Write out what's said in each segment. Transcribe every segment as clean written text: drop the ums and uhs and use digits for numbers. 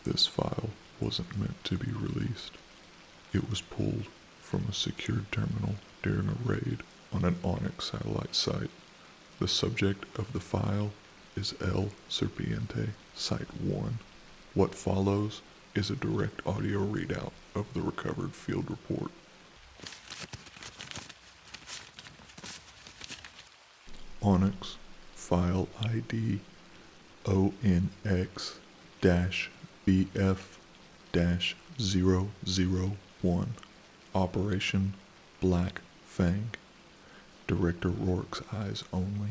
This file wasn't meant to be released. It was pulled from a secured terminal during a raid on an ONIX satellite site. The subject of the file is El Serpiente, Site 1. What follows is a direct audio readout of the recovered field report. ONIX file ID ONX-BF-001 Operation Black Fang. Director Rourke's eyes only.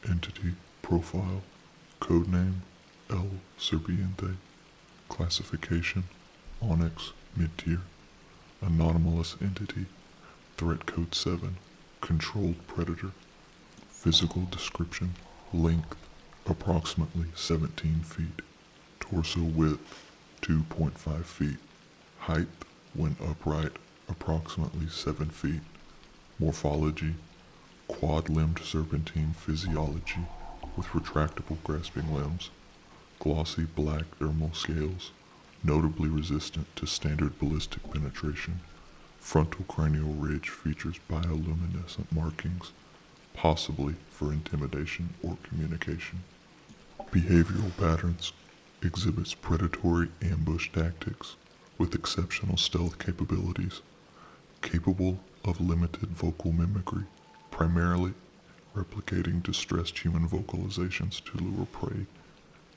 Entity profile. Codename El Serpiente. Classification ONIX mid-tier. Anomalous entity. Threat code 7. Controlled predator. Physical description. Length approximately 17 feet. Torso width 2.5 feet. Height when upright approximately 7 feet. Morphology. Quad-limbed serpentine physiology with retractable grasping limbs. Glossy black dermal scales, notably resistant to standard ballistic penetration. Frontal cranial ridge features bioluminescent markings, possibly for intimidation or communication. Behavioral patterns. Exhibits predatory ambush tactics with exceptional stealth capabilities. Capable of limited vocal mimicry, primarily replicating distressed human vocalizations to lure prey.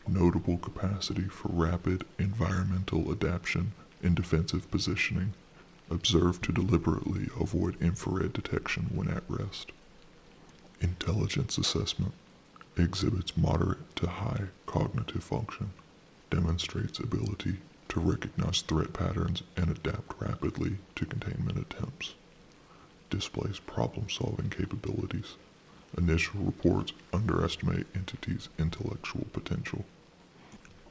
Notable capacity for rapid environmental adaptation and defensive positioning. Observed to deliberately avoid infrared detection when at rest. Intelligence assessment. Exhibits moderate to high cognitive function. Demonstrates ability to recognize threat patterns and adapt rapidly to containment attempts. Displays problem-solving capabilities. Initial reports underestimate entity's intellectual potential.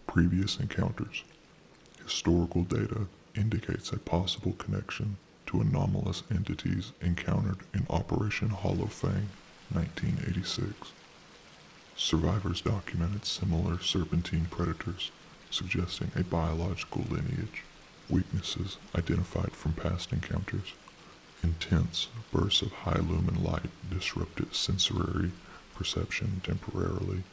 Previous encounters. Historical data indicates a possible connection to anomalous entities encountered in Operation Hollow Fang, 1986. Survivors documented similar serpentine predators, suggesting a biological lineage. Weaknesses identified from past encounters. Intense bursts of high lumen light disrupted sensory perception temporarily.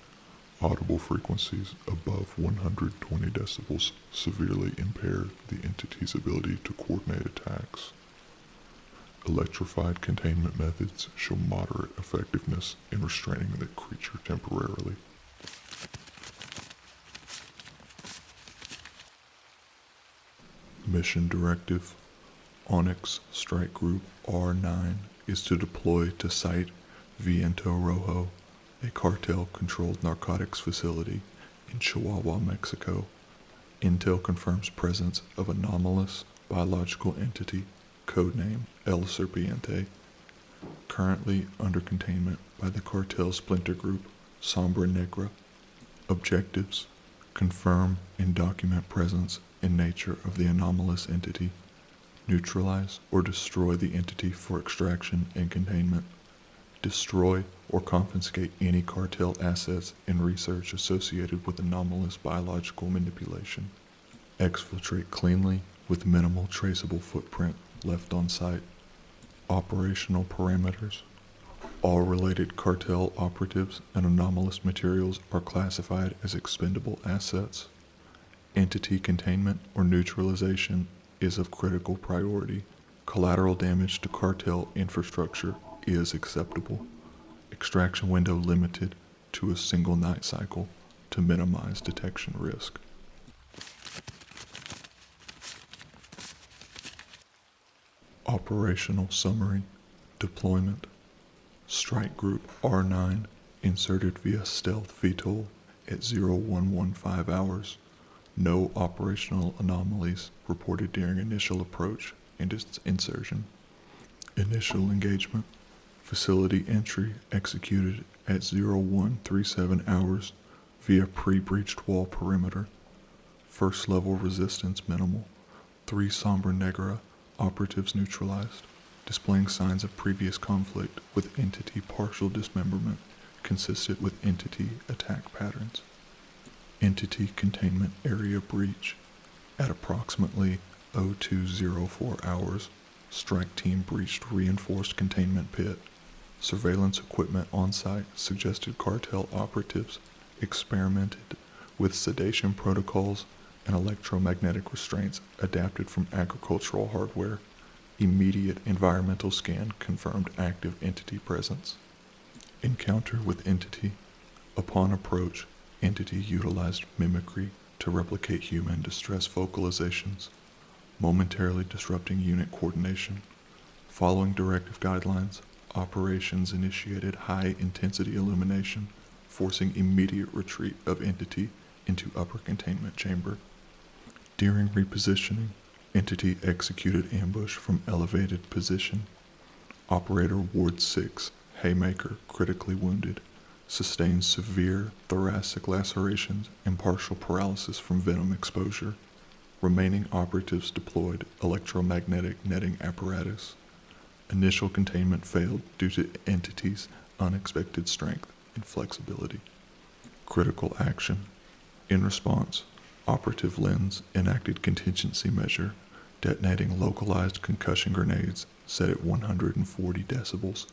Audible frequencies above 120 decibels severely impaired the entity's ability to coordinate attacks. Electrified containment methods show moderate effectiveness in restraining the creature temporarily. Mission Directive. ONIX Strike Group R9 is to deploy to Site Viento Rojo, a cartel-controlled narcotics facility in Chihuahua, Mexico. Intel confirms presence of anomalous biological entity, codename El Serpiente, currently under containment by the cartel splinter group Sombra Negra. Objectives: confirm and document presence and nature of the anomalous entity. Neutralize or destroy the entity for extraction and containment. Destroy or confiscate any cartel assets and research associated with anomalous biological manipulation. Exfiltrate cleanly with minimal traceable footprint left on site. Operational parameters. All related cartel operatives and anomalous materials are classified as expendable assets. Entity containment or neutralization is of critical priority. Collateral damage to cartel infrastructure is acceptable. Extraction window limited to a single night cycle to minimize detection risk. Operational summary. Deployment. Strike Group R9 inserted via stealth VTOL at 0115 hours. No operational anomalies reported during initial approach and its insertion. Initial engagement. Facility entry executed at 0137 hours via pre-breached wall perimeter. First level resistance minimal. 3 Sombra Negra operatives neutralized, displaying signs of previous conflict with entity partial dismemberment consistent with entity attack patterns. Entity containment area breach. At approximately 0204 hours, strike team breached reinforced containment pit. Surveillance equipment on site suggested cartel operatives experimented with sedation protocols and electromagnetic restraints adapted from agricultural hardware. Immediate environmental scan confirmed active entity presence. Encounter with entity. Upon approach, entity utilized mimicry to replicate human distress vocalizations, momentarily disrupting unit coordination. Following directive guidelines, operations initiated high-intensity illumination, forcing immediate retreat of entity into upper containment chamber. During repositioning, entity executed ambush from elevated position. Operator Ward 6, Haymaker, critically wounded, sustained severe thoracic lacerations and partial paralysis from venom exposure. Remaining operatives deployed electromagnetic netting apparatus. Initial containment failed due to entity's unexpected strength and flexibility. Critical action. In response, Operative Lens enacted contingency measure, detonating localized concussion grenades set at 140 decibels.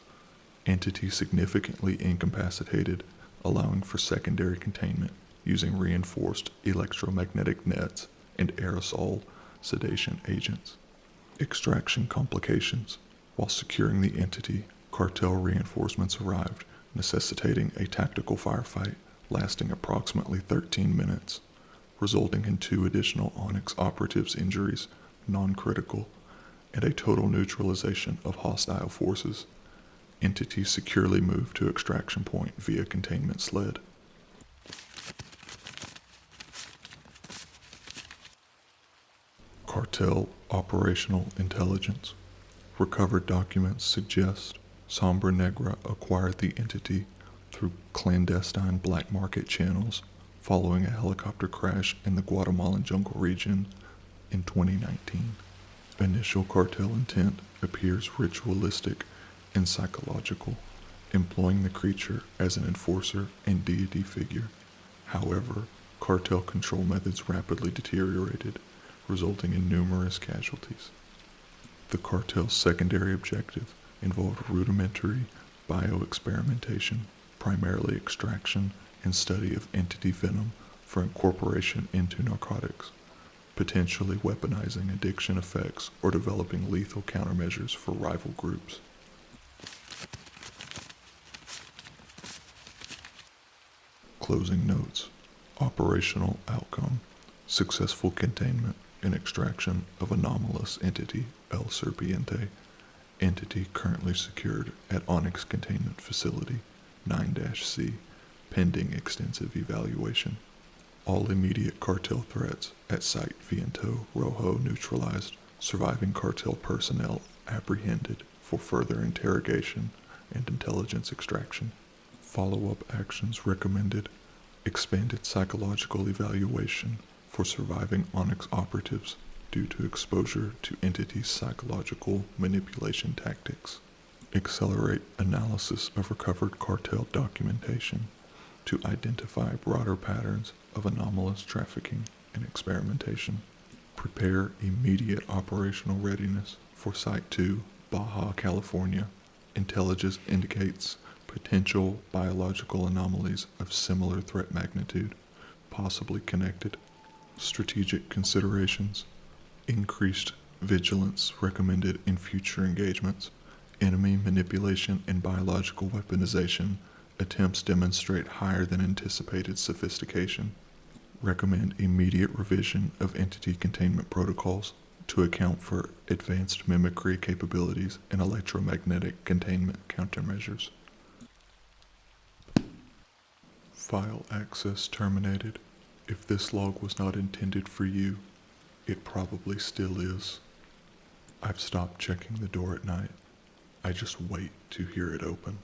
Entity significantly incapacitated, allowing for secondary containment using reinforced electromagnetic nets and aerosol sedation agents. Extraction complications. While securing the entity, cartel reinforcements arrived, necessitating a tactical firefight lasting approximately 13 minutes, resulting in 2 additional ONIX operatives' injuries, non-critical, and a total neutralization of hostile forces. Entity securely moved to extraction point via containment sled. Cartel operational intelligence. Recovered documents suggest Sombra Negra acquired the entity through clandestine black market channels following a helicopter crash in the Guatemalan jungle region in 2019. Initial cartel intent appears ritualistic and psychological, employing the creature as an enforcer and deity figure. However, cartel control methods rapidly deteriorated, resulting in numerous casualties. The cartel's secondary objective involved rudimentary bioexperimentation, primarily extraction and study of entity venom for incorporation into narcotics, potentially weaponizing addiction effects or developing lethal countermeasures for rival groups. Closing notes. Operational outcome. Successful containment and extraction of anomalous entity El Serpiente. Entity currently secured at ONIX Containment Facility 9-C, pending extensive evaluation. All immediate cartel threats at Site Viento Rojo neutralized. Surviving cartel personnel apprehended for further interrogation and intelligence extraction. Follow-up actions recommended. Expanded psychological evaluation for surviving ONIX operatives due to exposure to entities' psychological manipulation tactics. Accelerate analysis of recovered cartel documentation to identify broader patterns of anomalous trafficking and experimentation. Prepare immediate operational readiness for Site 2, Baja California. Intelligence indicates potential biological anomalies of similar threat magnitude, possibly connected. Strategic considerations. Increased vigilance recommended in future engagements. Enemy manipulation and biological weaponization attempts demonstrate higher than anticipated sophistication. Recommend immediate revision of entity containment protocols to account for advanced mimicry capabilities and electromagnetic containment countermeasures. File access terminated. If this log was not intended for you, it probably still is. I've stopped checking the door at night. I just wait to hear it open.